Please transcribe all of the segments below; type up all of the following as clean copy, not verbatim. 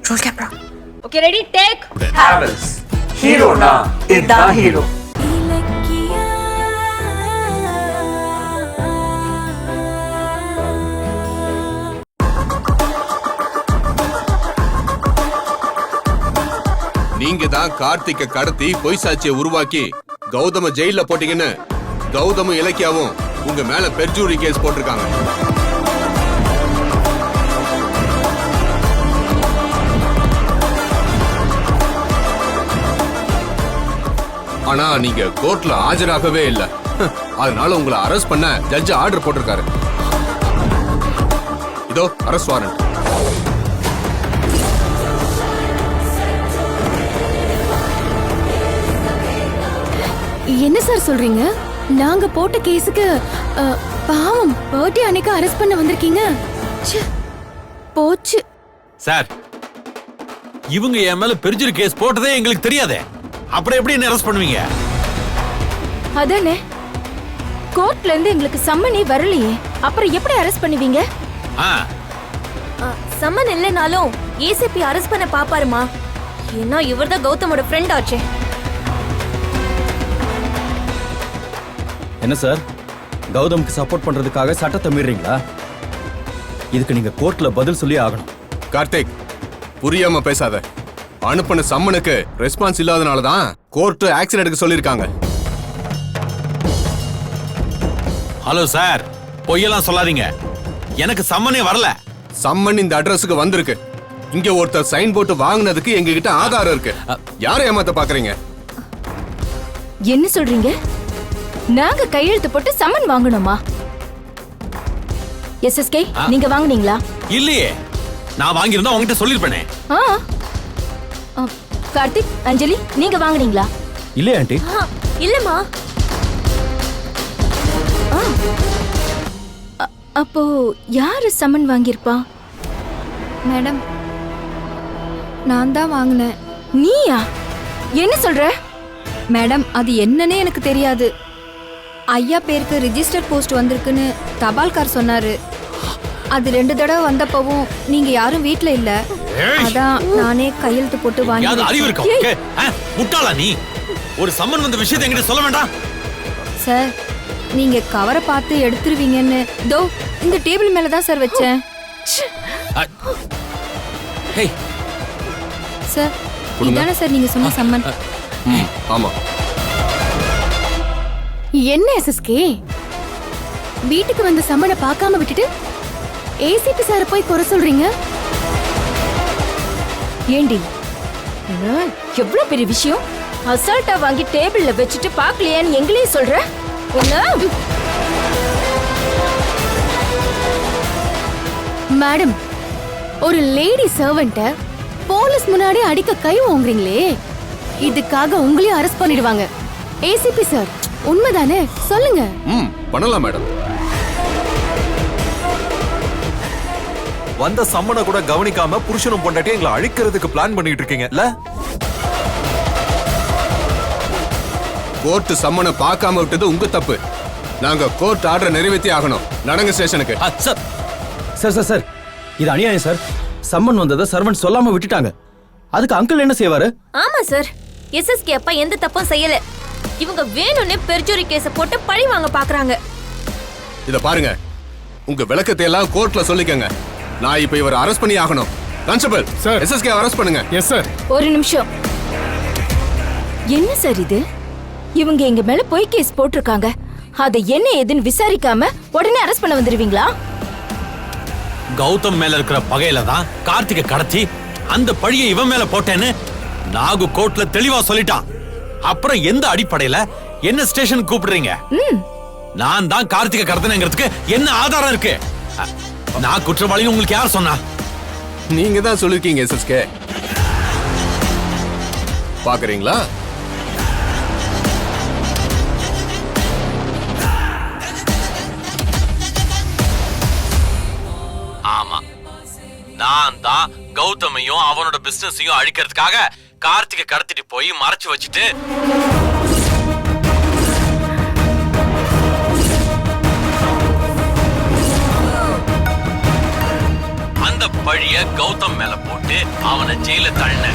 Roll camera. Okay, ready? Take. Havels. Hero na. Idda hero. நீங்க தான் கார்த்திக்க கடத்தி பொய் சாட்சியை உருவாக்கி கௌதம ஜெயில போட்டீங்கன்னு கௌதமும் இலக்கியாவும் உங்க மேல பெர்ஜூரி கேஸ் போட்டிருக்காங்க. ஆனா நீங்க கோர்ட்ல ஆஜராகவே இல்ல. அதனால உங்களை அரெஸ்ட் பண்ண ஜட்ஜ் ஆர்டர் போட்டிருக்காரு. இதோ அரெஸ்ட் வாரண்ட். என்ன சார் சொல்றீங்க? நாங்க போட்ட கேஸுக்கு பாவம் பர்த்டே அன்னைக்கு அரெஸ்ட் பண்ண வந்திருக்கீங்க. போச்சு சார். இவங்க என் மேல பெர்ஜுரி கேஸ் போட்டதே எங்களுக்கு தெரியாதே. அப்புறம் எப்படி என்ன அரெஸ்ட் பண்ணுவீங்க? அதானே, கோர்ட்ல இருந்து எங்களுக்கு சம்மனே வரலையே, அப்புறம் எப்படி அரெஸ்ட் பண்ணுவீங்க? சம்மன் இல்லைனாலும் ஏசிபி அரெஸ்ட் பண்ண பாப்பாருமா. ஏன்னா இவர்தான் கௌதமோட ஃப்ரெண்ட் ஆச்சே. என்ன சார், கௌதமுக்கு சப்போர்ட் பண்றதுக்காக சட்டத்தை மீறீங்களா? இதுக்கு நீங்க கோர்ட்ல பதில் சொல்லி ஆகணும். கார்த்திக், புரியாம பேசாத. அனுப்பின சம்மனுக்கு ரெஸ்பான்ஸ் இல்லாதனாலதான் கோர்ட் ஆக்சன் எடுக்க சொல்லிருக்காங்க. ஹலோ சார், பொய்யெல்லாம் சொல்லாதீங்க. எனக்கு சம்மனே வரல. சம்மன் இந்த அட்ரஸுக்கு வந்திருக்கு. இங்க ஒருத்தர் சைன் போட்டு வாங்கினதுக்கு எங்க கிட்ட ஆதாரம் இருக்கு. யாரை ஏமாத்த பாக்குறீங்க? என்ன சொல்றீங்க? நாங்க கையெழுத்து போட்டு சம்மன் வாங்கணுமா? எஸ்எஸ்கே, நீங்க வாங்குனீங்களா? இல்லையே, நான் வாங்கியிருந்தா உங்ககிட்ட சொல்லிருப்பேனே. கார்த்திக், அஞ்சலி, நீங்க வாங்குனீங்களா? இல்லையா ஆண்டி? இல்லம்மா. அப்போ யாரு சம்மன் வாங்கியிருப்பா? மேடம், நான் தான் வாங்கினேன். நீயா? என்ன சொல்ற? மேடம், அது என்னன்னே எனக்கு தெரியாது. ஐயா பேருக்கு ரிஜிஸ்டர் போஸ்ட் வந்திருக்குன்னு தபால்கார் சொன்னாரு. அது 2 தடவை வந்தப்பவும் நீங்க யாரும் வீட்ல இல்ல. அதான் நானே கையெழுத்து போட்டு வாங்கி. முட்டாளா நீ? ஒரு சம்மன் வந்த விஷயத்தை என்கிட்ட சொல்ல வேண்டாம். சார், நீங்க கவரை பார்த்து எடுத்துருவீங்கன்னு தோ இந்த டேபிள் மேல தான் சார் வச்சேன். சார், இதானே சார் நீங்க சொன்ன சம்மன்? ஆமா. என்ன எஸ்எஸ்கே, வீட்டுக்கு வந்த சம்மனை பார்க்காம விட்டுட்டு ஏசிபி சார போய் குறை சொல்றீங்க? ஏண்டி, எவ்வளவு பெரிய விஷயம் அசால்ட்டா வாங்கி டேபிள்ல வச்சுட்டு பாக்கலையான்னு எங்களையே சொல்ற? மேடம், ஒரு லேடி சர்வெண்ட்ட போலீஸ் முன்னாடி அடிக்க கை ஓங்குறீங்களே, இதுக்காக உங்களையும் அரெஸ்ட் பண்ணிடுவாங்க. ஏசிபி சார், உண்மைதானே? சொல்லுங்க. பண்ணலாம் மேடம். வந்த சம்மனை கூட கவனிக்காம புருஷனும் பொண்டாட்டி எங்களை அழிக்கிறதுக்கு பிளான் பண்ணிட்டு இருக்கீங்கல்ல? கோர்ட் சம்மனை பார்க்காம விட்டது உங்க தப்பு. நாங்க கோர்ட் ஆர்டர் நிறைவேற்றி ஆகணும். நடங்க ஸ்டேஷனுக்கு. சார் சார் சார் சார், இது அநியாயம் சார். சம்மன் வந்ததை சர்வன்ட் சொல்லாம விட்டுட்டாங்க. அதுக்கு அங்கிள் என்ன செய்வாரு? ஆமா சார், எஸ்எஸ்கே அப்பா எந்த தப்பும் செய்யல. இவங்க வேணும்னே பெர்ஜூரி கேஸ போட்டு பழி வாங்க பாக்குறாங்க. இத பாருங்க, உங்க விளக்கத்தை எல்லாம் கோர்ட்ல சொல்லிக்கங்க. நான் இப்ப இவரை அரெஸ்ட் பண்ணி ஆகணும். கான்ஸ்டபிள் சார், எஸ்எஸ்கே அரெஸ்ட் பண்ணுங்க. Yes sir. ஒரு நிமிஷம். என்ன சார் இது? இவங்க எங்க மேல பொய் கேஸ் போட்டிருக்காங்க. அதை என்ன ஏதுன்னு விசாரிக்காம உடனே அரெஸ்ட் பண்ண வந்துருவீங்களா? கௌதம் மேல இருக்கிற பகையில தான் கார்த்திகை கடத்தி அந்த பழியை இவன் மேல போட்டேன்னு நாகு கோர்ட்ல தெளிவா சொல்லிட்டான். அப்புறம் எந்த அடிப்படையில என்ன ஸ்டேஷன் கூப்பிடுறீங்க? நான் தான் கார்த்திகை கடத்தினங்கிறதுக்கு என்ன ஆதாரம் இருக்கு? நான் குற்றவாளின்னு உங்களுக்கு யார் சொன்னா? நீங்க தான் சொல்லிருக்கீங்க எஸ்எஸ்கே. பாக்குறீங்களா? ஆமா, நான் தான் கௌதமையும் அவனோட பிசினஸையும் அழிக்கிறதுக்காக கார்த்திகை கடத்திட்டு போய் மறைச்சு வச்சுட்டு அந்த பழிய கௌதம் மேல போட்டு அவனை ஜெயில தள்ளின.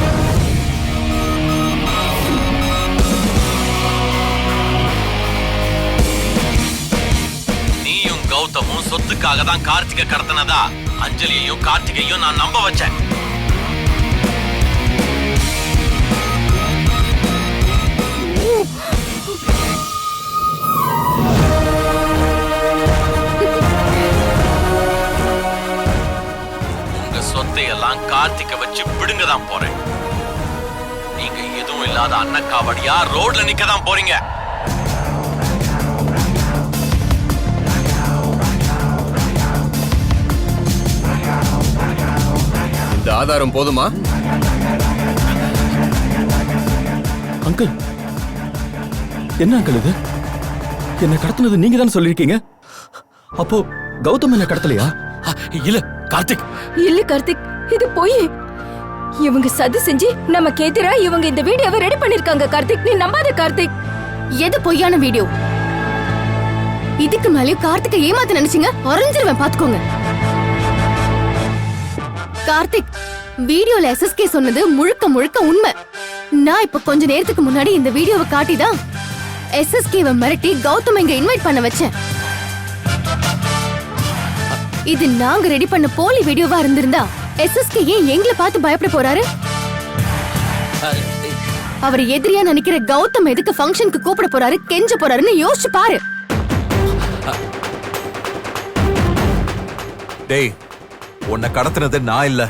நீயும் கௌதமும் சொத்துக்காக தான் கார்த்திகை கடத்தினதா அஞ்சலியையும் கார்த்திகையும் நான் நம்ப வச்சேன். உங்க சொத்தையெல்லாம் கார்த்திகை வச்சு பிடுங்க தான் போறேன். நீங்க எதுவும் இல்லாத அன்னக்காவடியா ரோட்ல நிக்க தான் போறீங்க. இந்த ஆதாரம் போதுமா? அங்கிள், என்ன அங்கிள் இது? என்ன கடத்தினது நீங்க தான் சொல்லிருக்கீங்க. அப்போ கௌதம் என்ன கடத்தலையா? இல்ல கார்த்திக், இல்ல கார்த்திக், இது போய் இவங்க சதி செஞ்சு நமக்கு எதிரா இவங்க இந்த வீடியோவை ரெடி பண்ணிருக்காங்க. கார்த்திக், நீ நம்பாத கார்த்திக். எது பொய்யான வீடியோ? இதுக்கு மேலே கார்த்திகை ஏமாத்த நினைச்சீங்க, அரைஞ்சிருவேன் பாத்துக்கோங்க. கார்த்திக், வீடியோல எஸ்எஸ்கே சொன்னது முழுக்க முழுக்க உண்மை. நான் இப்ப கொஞ்ச நேரத்துக்கு முன்னாடி இந்த வீடியோவை காட்டிதான் எஸ்எஸ்கேவை மிரட்டி கௌதம் இங்க இன்வைட் பண்ண வச்சேன். இது நாங்க ரெடி பண்ண போலி வீடியோவா இருந்திருந்தா எஸ்எஸ்கே ஏன் எங்களை பார்த்து பயப்பட போறாரு? அவர் எதிரியா நினைக்கிற கௌதம் எதுக்கு ஃபங்க்ஷனுக்கு கூப்பிட போறாரு, கெஞ்ச போறாருன்னு யோசிச்சு பாரு. டேய், உன்னை கடத்தினது நான் இல்ல.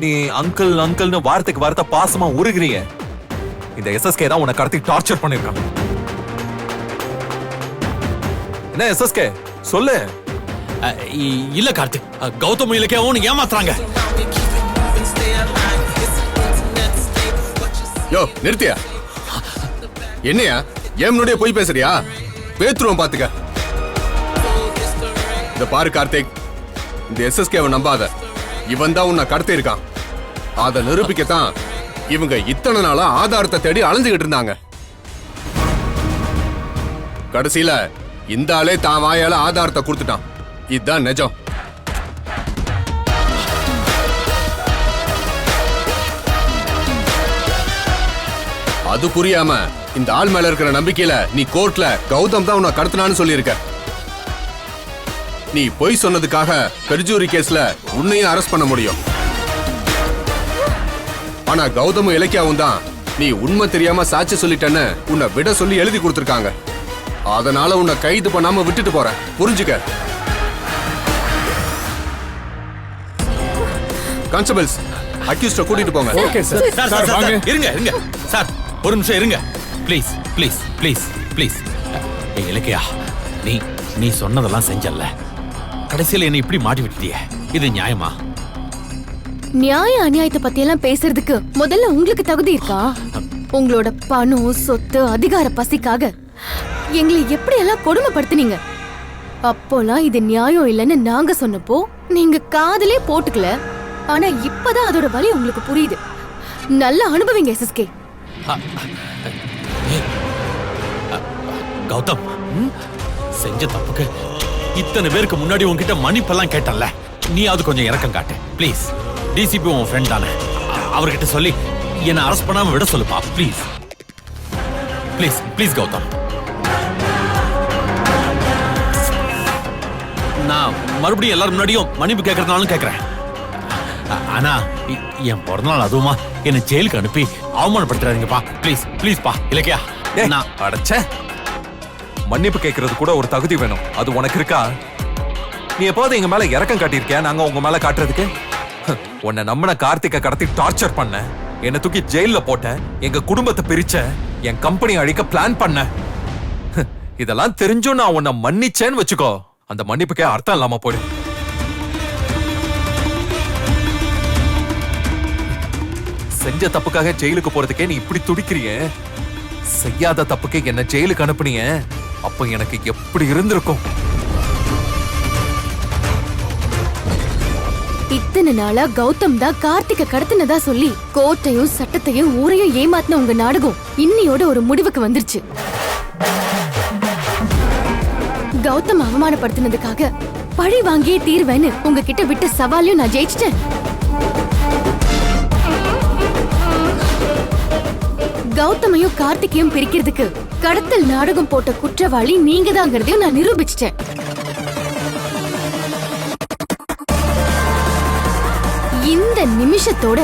நீ அங்கிள் அங்கிள்னு வார்த்தைக்கு வார்த்தை பாசமா உருகிறீங்க. இந்த எஸ்எஸ்கே தான் உன்னை கடத்தி டார்ச்சர் பண்ணிருக்கான். என்ன எஸ்எஸ்கே சொல்லு. இல்ல கார்த்திக், கௌதம் இலக்கியாவும் ஏமாத்துறாங்க. யோ நிறுத்தியா? என்னையா ஏன் முன்னாடியே போய் பேசுறியா? பேத்துருவோம் பாத்துக்க. இந்த பாரு கார்த்திக், இந்த எஸ்எஸ்கேவை நம்பாத. இவன் தான் உன்னை கடத்தி இருக்கான். அதை நிரூபிக்கத்தான் இவங்க இத்தனை நாளா ஆதாரத்தை தேடி அலைஞ்சுகிட்டு இருந்தாங்க. கடைசியில இந்த ஆளே தான் வாயால ஆதாரத்தை கொடுத்துட்டான். இதுதான் நிஜம். அது புரியாம இந்த ஆள் மேல இருக்கிற நம்பிக்கையில நீ கோர்ட்ல கௌதம் தான் உன்னை கடத்தினான்னு சொல்லியிருக்க. நீ பொய் சொன்னதுக்காக பெர்ஜூரி கேஸ்ல உன்னையும் அரெஸ்ட் பண்ண முடியும். ஆனா கௌதமும் இலக்கியாவும் தான் நீ உண்மை தெரியாம சாட்சி சொல்லிட்டேன்னு உன்னை விட சொல்லி எழுதி கொடுத்திருக்காங்க. அதனால உன்னை கைது பண்ணாம விட்டுட்டு போறேன், புரிஞ்சுக்க. கான்ஸ்டபிள்ஸ், அக்யூஸ்ட கூட்டிட்டு போங்க. Okay sir. சார் இருங்க இருங்க சார், ஒரு நிமிஷம் இருங்க. Please please please please. Ilakkiya, நீ சொன்னதெல்லாம் செஞ்சல்ல, கடைசியில என்ன இப்படி மாட்டி விட்டுட்டியே, இது நியாயமா? நியாய அநியாயத்தை பத்தி எல்லாம் பேசுறதுக்கு முதல்ல உங்களுக்கு தகுதி இருக்கா? உங்களோட பணம், சொத்து, அதிகார பசிக்காக எங்களை எப்படி எல்லாம் கொடுமைப்படுத்தினீங்க. அப்போலாம் இது நியாயம் இல்லைன்னு நாங்க சொன்னப்போ நீங்க காதலே போட்டுக்கல. ஆனா இப்பதான் அதோட வலி உங்களுக்கு புரியுது. நல்லா அனுபவிங்க எஸ்எஸ்கே. கௌதம், செஞ்ச தப்புக்கு இத்தனை பேருக்கு முன்னாடி உன்கிட்ட மன்னிப்பெல்லாம் கேட்டல, நீ அது கொஞ்சம் இறக்கம் காட்டு ப்ளீஸ். டிசிபி உன் ஃப்ரெண்ட் தானே, அவர்கிட்ட சொல்லி என்னை அரெஸ்ட் பண்ணாம விட சொல்லுப்பா ப்ளீஸ். Please please Gautham. நான் மறுபடியும் எல்லாரும் முன்னாடியும் மன்னிப்பு கேட்கறதுனாலும் கேட்கறேன். ஆனா என் பிறந்தநாள் அதுவுமா என்ன ஜெயிலுக்கு அனுப்பி அவமானப்படுத்துறாதீங்கப்பா ப்ளீஸ் ப்ளீஸ் பா. இலக்கியா, நான் அடச்சே, மன்னிப்பு கேட்கறது கூட ஒரு தகுதி வேணும். அது உனக்கு இருக்கா? நீ எப்போது எங்க மேல இறக்கம் காட்டியிருக்கியா நாங்க உங்க மேல காட்டுறதுக்கு? உன்னை நம்பின கார்த்திகை கடத்தி டார்ச்சர் பண்ண, என்னை தூக்கி ஜெயில போட்ட, எங்க குடும்பத்தை பிரிச்ச, என் கம்பெனி அழிக்க பிளான் பண்ண. இதெல்லாம் தெரிஞ்சும் நான் உன்னை மன்னிச்சேன்னு வச்சுக்கோ, அந்த மன்னிப்புக்கே அர்த்தம் இல்லாம போயிடு. செஞ்ச தப்புக்காக ஜெயிலுக்கு போறதுக்கே நீ இப்படி துடிக்கிறிய. செய்யாத தப்புக்கு என்ன ஜெயிலுக்கு அனுப்புனிய, அப்ப எனக்கு எப்படி இருந்திருக்கும்? இத்தனை நாளா கௌதம் தான் கார்த்திகை கடத்தினதா சொல்லி கோர்ட்டையும் சட்டத்தையும் ஊரையும் ஏமாத்தின உங்க நாடகம் இன்னையோட ஒரு முடிவுக்கு வந்துருச்சு. கௌதம் அவமானப்படுத்தினதுக்காக பழி வாங்கியே தீர்வேன்னு உங்ககிட்ட விட்ட சவாலையும் நான் ஜெயிச்சிட்டேன். கௌதமையும் கார்த்திகையும் பிரிக்கிறதுக்கு கடத்தல் நாடகம் போட்ட குற்றவாளி நீங்க தாங்கிறதையும் நான் நிரூபிச்சிட்டேன். இந்த நிமிஷத்தோட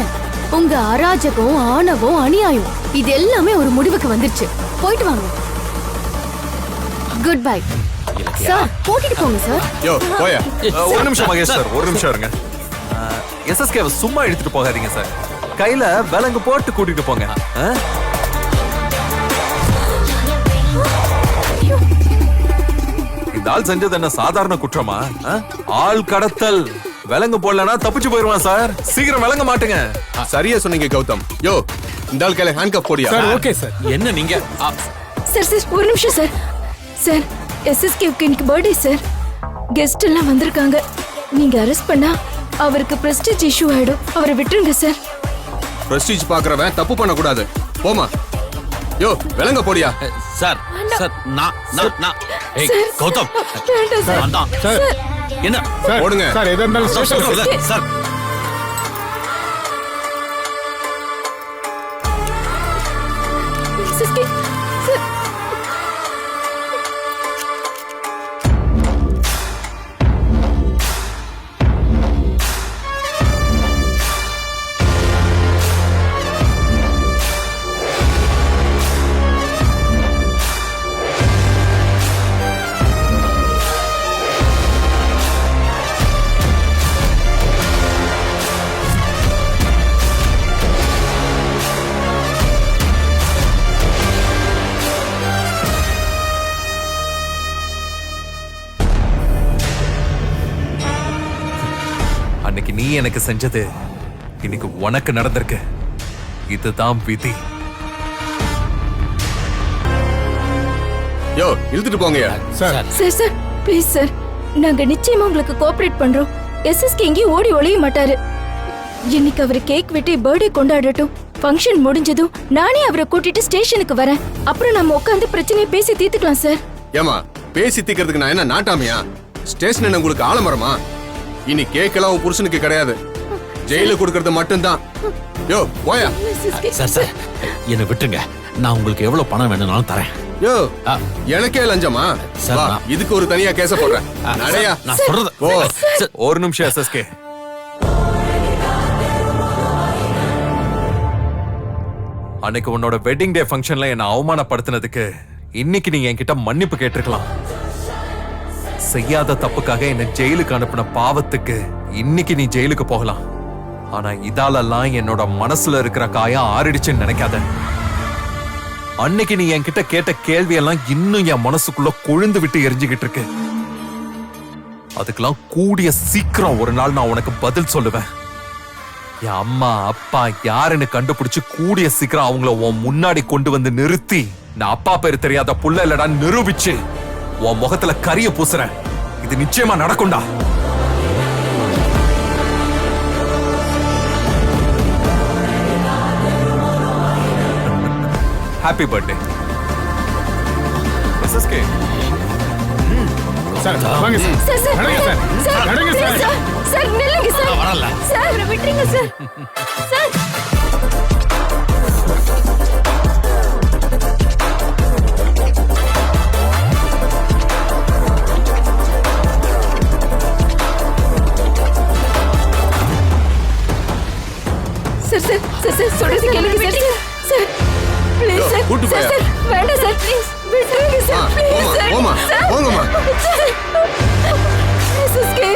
உங்க அராஜகம், ஆணவம், அநியாயம் இது எல்லாமே ஒரு முடிவுக்கு வந்துருச்சு. போயிட்டு வாங்க. Good bye sir. போட்டிட்டு போங்க சார். யோ போயா. ஒரு நிமிஷம் மகேஷ் சார், ஒரு நிமிஷம் இருங்க. எஸ்எஸ்கே சும்மா எடுத்துட்டு போகாதீங்க சார். கையில விலங்கு போட்டு கூட்டிட்டு போங்க. இந்த ஆள் செஞ்சது என்ன சாதாரண குற்றமா? ஆள் கடத்தல். விலங்கு போடலனா தப்பிச்சு போயிருவான் சார். சீக்கிரம் விலங்க மாட்டுங்க. சரியா சொன்னீங்க கௌதம். யோ இந்த ஆள் கையில ஹேண்ட் கப் போடியா. Okay sir. என்ன நீங்க சார் சார் ஒரு நிமிஷம் சார். சார் எஸ்எஸ்கேவுக்கு இன்னைக்கு பர்த்டே சார். கெஸ்ட் எல்லாம் வந்திருக்காங்க. நீங்க அரெஸ்ட் பண்ணா அவருக்கு பிரஸ்டீஜ் இஷ்யூ ஆயிடும். அவரை விட்டுருங்க சார். பிரஸ்டீஜ் பாக்குறவன் தப்பு பண்ண கூடாது. போமா. யோ விலங்க போடியா. சார் சார் நான் ஏய் கௌதம் வேண்டாம் சார். சார் என்ன போடுங்க. சார் எதா இருந்தாலும் சார் எஸ்எஸ்கே சார். அன்னைக்கு நீ எனக்கு செஞ்சது இன்னைக்கு உனக்கு நடந்திருக்கு. இதுதான் விதி. யோ இழுத்துட்டு போங்கயா. Sir sir sir please sir. நாங்க நிச்சயமா உங்களுக்கு கோஆபரேட் பண்றோம். எஸ்எஸ்கே எங்கேயும் ஓடி ஒளிய மாட்டாரு. இன்னைக்கு அவரு கேக் வெட்டி பர்த்டே கொண்டாடட்டும். ஃபங்க்ஷன் முடிஞ்சதும் நானே அவரை கூட்டிட்டு ஸ்டேஷனுக்கு வரேன். அப்புறம் நம்ம உட்காந்து பிரச்சனையை பேசி தீர்த்துக்கலாம் சார். ஏமா பேசி தீக்கிறதுக்கு நான் என்ன நாட்டாமையா? ஸ்டேஷன் என்ன உங்களுக்கு ஆலமரமா? இனி கேக்கெல்லாம் உன் புருஷனுக்கு கிடையாது. ஜெயில கொடுக்கறது மட்டும்தான். யோ போயா. சார் சார் என்ன விட்டுருங்க. நான் உங்களுக்கு எவ்வளவு பணம் வேணும்னாலும் தரேன். யோ எனக்கே லஞ்சமா? சார், வா, நான்- இதுக்கு ஒரு தனியா கேஸ போடுறேன். நடையா. நான் சொல்றது ஓ சார், ஒரு நிமிஷம் எஸ்எஸ்கே. அன்னைக்கு உன்னோட வெட்டிங் டே ஃபங்க்ஷன்ல என்ன அவமானப்படுத்தினதுக்கு இன்னைக்கு நீ என்கிட்ட மன்னிப்பு கேட்டிருக்கலாம். செய்யாத தப்புக்காக என்ன ஜெயிலுக்கு அனுப்பின பாவத்துக்கு இன்னைக்கு நீ ஜெயிலுக்கு போகலாம். ஆனா இதாலெல்லாம் என்னோட மனசுல இருக்கிற காயம் ஆறிடுச்சுன்னு நினைக்காத. அன்னைக்கு நீ என்கிட்ட கேட்ட கேள்வியெல்லாம் இன்னும் என் மனசுக்குள்ள கொழுந்து விட்டு எரிஞ்சுகிட்டு இருக்கு. அதுக்கெல்லாம் கூடிய சீக்கிரம் ஒரு நாள் நான் உனக்கு பதில் சொல்லுவேன். என் அம்மா அப்பா யாருன்னு கண்டுபிடிச்சு கூடிய சீக்கிரம் அவங்கள உன் முன்னாடி கொண்டு வந்து நிறுத்தி நான் அப்பா பேர் தெரியாத புள்ள இல்லடா நிரூபிச்சு உன் முகத்துல கரிய பூசுறேன். இது நிச்சயமா நடக்கும்டா. Happy birthday SSK. சார் வாங்க சார். சார் சார் நடங்க சார். சார் நடங்க please சார். சார். சார் நில்லுங்க சார். நான் வரல. சார் அவரை விட்டுருங்க sir. Sir sir sir sir sir சொல்றது கேளுங்க சார். Sir please sir. கூட்டு சார் போயா. சார் வேண்டாம் சார் ப்ளீஸ் விட்டுருங்க சார். Please sir. போமா சார். போங்கம்மா. Sir SSK.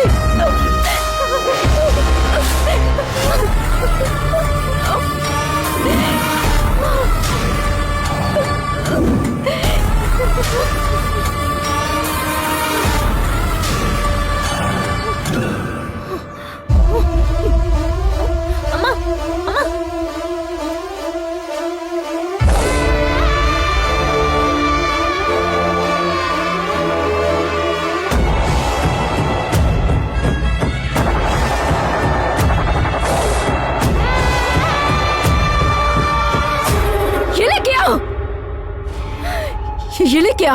அம்மா அம்மா இலக்கியா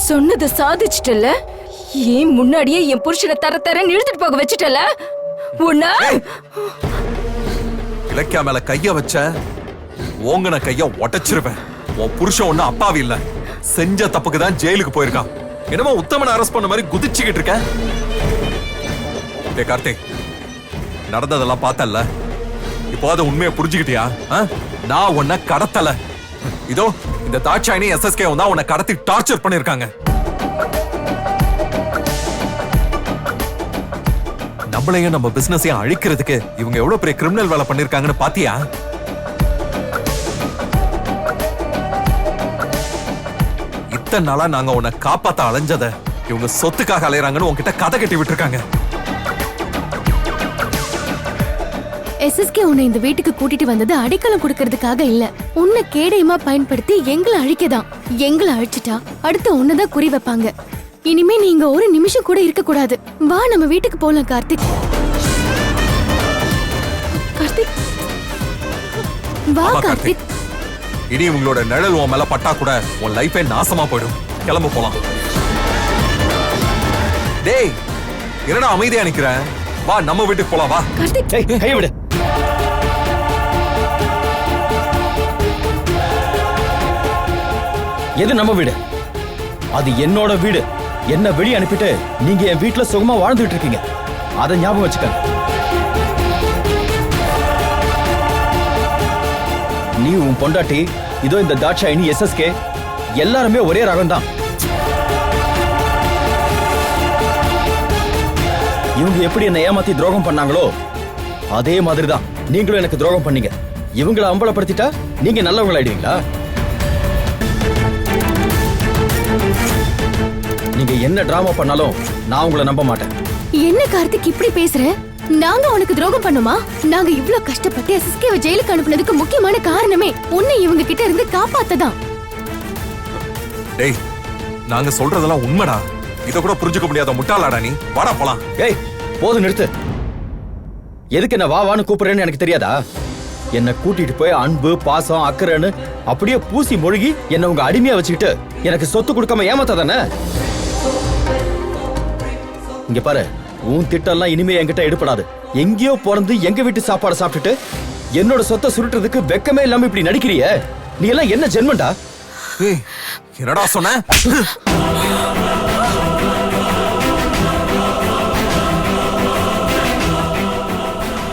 சொன்னதை சாதிச்சிட்டல. ஏன் முன்னாடியே என் புருஷனை தரன்னு இழுத்துட்டு போக வச்சுட்டல உன்ன இலக்கியா மேல கைய வச்ச ஓங்கன கைய உடைச்சிருவேன். உன் புருஷன் ஒண்ணு அப்பாவி இல்ல, செஞ்ச தப்புக்கு தான் ஜெயிலுக்கு போயிருக்கான். என்னமோ உத்தமனை அரெஸ்ட் பண்ண மாதிரி குதிச்சுக்கிட்டு இருக்க. டேய் கார்த்திக், நடந்ததெல்லாம் பார்த்தல்ல, இப்போ அதை உண்மையை புரிஞ்சுக்கிட்டியா? நான் உன்னை கடத்தல. இதோ இந்த தாட்சாயினி எஸ்எஸ்கே தான் உன்னை கடத்தி டார்ச்சர் பண்ணிருக்காங்க. நம்மளையும் நம்ம பிசினஸையும் அழிக்கிறதுக்கு இவங்க எவ்வளவு பெரிய கிரிமினல் வேலை பண்ணிருக்காங்கன்னு பாத்தியா? இத்தனை நாளா நாங்க உன்னை காப்பாத்த அலைஞ்சத இவங்க சொத்துக்காக அலையறாங்கன்னு உன்கிட்ட கதை கட்டி விட்டுருக்காங்க. எஸ்எஸ்கே உன்னை இந்த வீட்டுக்கு கூட்டிட்டு வந்தது அடைக்கலம் கொடுக்கறதுக்காக இல்ல, உன்னை கேடயமா பயன்படுத்தி எங்களை அழிக்கதான். எங்களை அழிச்சிட்டா அடுத்து உன்னதான் குறி வைப்பாங்க. இனிமே நீங்க ஒரு நிமிஷம் கூட இருக்க கூடாது. வா நம்ம வீட்டுக்கு போலாம் கார்த்திக். கார்த்திக் வா கார்த்திக். இனி உங்களோட நிழல் உன் மேல பட்டா கூட உன் லைஃபே நாசமா போயிடும். கிளம்பு போலாம். டேய் என்னடா அமைதியா நிக்கிற? வா நம்ம வீட்டுக்கு போலாம் வா. கார்த்திக் கையை விடு. எது நம்ம வீடு? அது என்னோட வீடு. என்ன வெளியே அனுப்பிட்டு நீங்க என் வீட்டுல சுகமா வாழ்ந்துட்டு இருக்கீங்க. அதை ஞாபகம் வச்சுக்க. நீ உன் பொண்டாட்டி, இதோ இந்த தாட்சாயினி, எஸ்எஸ்கே எல்லாருமே ஒரே ரகம் தான். இவங்க எப்படி என்ன ஏமாத்தி துரோகம் பண்ணாங்களோ அதே மாதிரி தான் நீங்களும் எனக்கு துரோகம் பண்ணீங்க. இவங்களை அம்பலப்படுத்திட்டா நீங்க நல்லவங்களாயிடுவீங்களா? நீங்க என்ன டிராமா பண்ணாலும் நான் உங்களை நம்ப மாட்டேன். என்ன கார்த்திக் இப்படி பேசுற? நாங்க உனக்கு துரோகம் பண்ணுமா? நாங்க இவ்ளோ கஷ்டப்பட்டு எஸ்எஸ்கேவை ஜெயிலுக்கு அனுப்புனதுக்கு முக்கியமான காரணமே உன்னை இவங்க கிட்ட இருந்து காப்பாத்ததான். டேய் நாங்க சொல்றதெல்லாம் உண்மைடா. இத கூட புரிஞ்சுக்க முடியாத முட்டாளாடா நீ. வாடா போலாம். ஏய் போது நிறுத்து. எதுக்கு என்ன வா வான்னு கூப்பிடுறேன்னு எனக்கு தெரியாதா? என்ன கூட்டிட்டு போய் அன்பு பாசம் அக்கறைன்னு அப்படியே பூசி மொழிகி என்ன உங்க அடிமையா வச்சுக்கிட்டு எனக்கு சொத்து கொடுக்காம ஏமாத்தாதானே? இங்க பாரு, உன் திட்டம்லாம் இனிமே என்கிட்ட எடுப்படாது. எங்கேயோ பிறந்து எங்க வீட்டு சாப்பாடு சாப்பிட்டுட்டு என்னோட சொத்தை சுருட்டுறதுக்கு வெக்கமே இல்லாம இப்படி நடிக்கிறியே. நீ எல்லாம் என்ன ஜென்மண்டா? ஏய் என்னடா சொன்ன?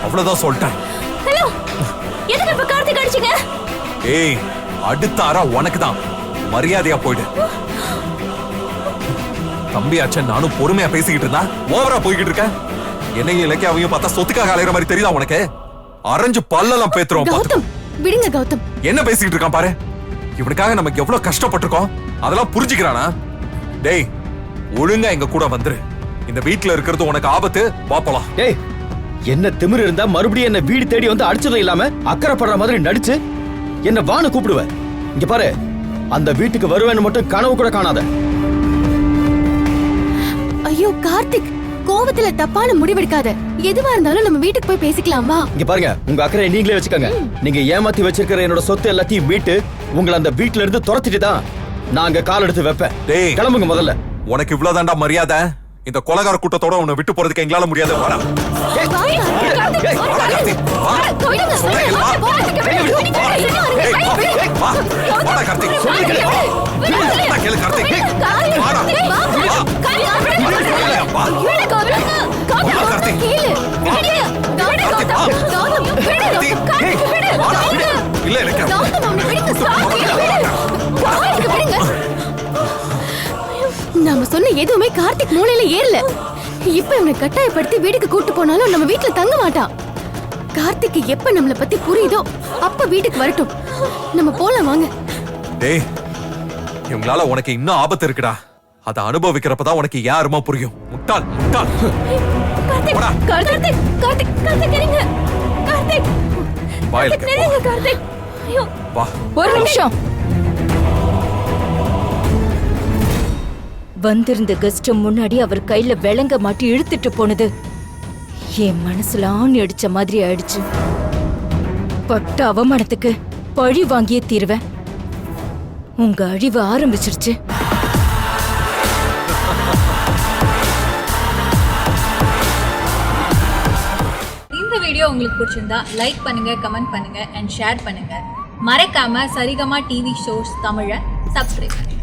அவ்வளவுதான் சொல்லிட்டேன். ஹலோ, எதுக்கு இப்ப கார்த்திக் அடிச்சீங்க? ஏய் அடுத்த அறை உனக்கு தான். மரியாதையா போயிடு. தம்பியாச்சன் நானும் பொறுமையா பேசிக்கிட்டு இருந்தா ஓவரா போய்கிட்டு இருக்க. என்னையும் இலக்கியாவையும் பார்த்தா சொத்துக்காக அலையிற மாதிரி தெரியுதா உனக்கு? அரைஞ்சு பல்லெல்லாம் பேத்துறோம். கௌதம் விடுங்க கௌதம். என்ன பேசிக்கிட்டு இருக்கான் பாரு. இவனுக்காக நமக்கு எவ்வளவு கஷ்டப்பட்டிருக்கோம் அதெல்லாம் புரிஞ்சுக்கிறானா? டேய் ஒழுங்கா எங்க கூட வந்துரு. இந்த வீட்டுல இருக்கிறது உனக்கு ஆபத்து. வா போலாம். ஏய் என்ன திமிரு இருந்தா மறுபடியும் என்ன வீடு தேடி வந்து அடிச்சதும் இல்லாம அக்கறைப்படுற மாதிரி நடிச்சு என்ன வான்னு கூப்பிடுவ. இங்க பாரு, அந்த வீட்டுக்கு வருவேன்னு மட்டும் கனவு கூட காணாத. ஐயோ கார்த்திக், கோவத்துல தப்பான முடிவெடுக்காத. எதுவா இருந்தாலும் நம்ம வீட்டுக்கு போய் பேசிக்கலாம் வா. இங்க பாருங்க, உங்க அக்கறை நீங்களே வச்சுக்கோங்க. நீங்க ஏமாத்தி வச்சிருக்கிற என்னோட சொத்து எல்லாத்தையும் மீட்டு உங்களை அந்த வீட்டுல இருந்து துரத்திட்டு தான் நான் அங்க கால் எடுத்து வைப்பேன். டேய் கிளம்புங்க முதல்ல. உனக்கு இவ்வளவுதான்டா மரியாதை. இந்த கொலகார கூட்டத்தோட உன்னை விட்டு போறதுக்கு எங்களால முடியாது. வாடா. இல்ல எனக்கு நாம சொன்ன எதுவுமே கார்த்திக் மூளையில ஏறல. இப்ப இவனை கட்டாயப்படுத்தி வீட்டுக்கு கூட்டு போனாலும் நம்ம வீட்டுல தங்க மாட்டான். கார்த்திக் எப்ப நம்மள பத்தி புரியுதோ அப்ப வீட்டுக்கு வரட்டும். நம்ம போலாம் வாங்க. டேய் இவங்களால உனக்கு இன்னும் ஆபத்து இருக்குடா. அத அனுபவிக்கிறப்பதான் உனக்கு யாருமா புரியும். முட்டாள் முட்டாள். கார்த்திக் கார்த்திக் கார்த்திக் கார்த்திக் இருங்க. கார்த்திக் வாயிலுக்கு இருங்க கார்த்திக். ஐயோ வா. ஒரு நிமிஷம். வந்திருந்த கெஸ்ட் முன்னாடி அவர் கையில விலங்க மாட்டி இழுத்துட்டு போனது என் மனசுல ஆணி அடிச்ச மாதிரி ஆயிடுச்சு. பட்ட அவமானத்துக்கு பழி வாங்கியே தீருவேன். உங்க அழிவு ஆரம்பிச்சிருச்சு. வீடியோ உங்களுக்கு பிடிச்சிருந்தா லைக் பண்ணுங்க, கமெண்ட் பண்ணுங்க அண்ட் ஷேர் பண்ணுங்க. மறக்காம சரிகமா டிவி ஷோஸ் தமிழை சப்ஸ்கிரைப் பண்ணுங்க.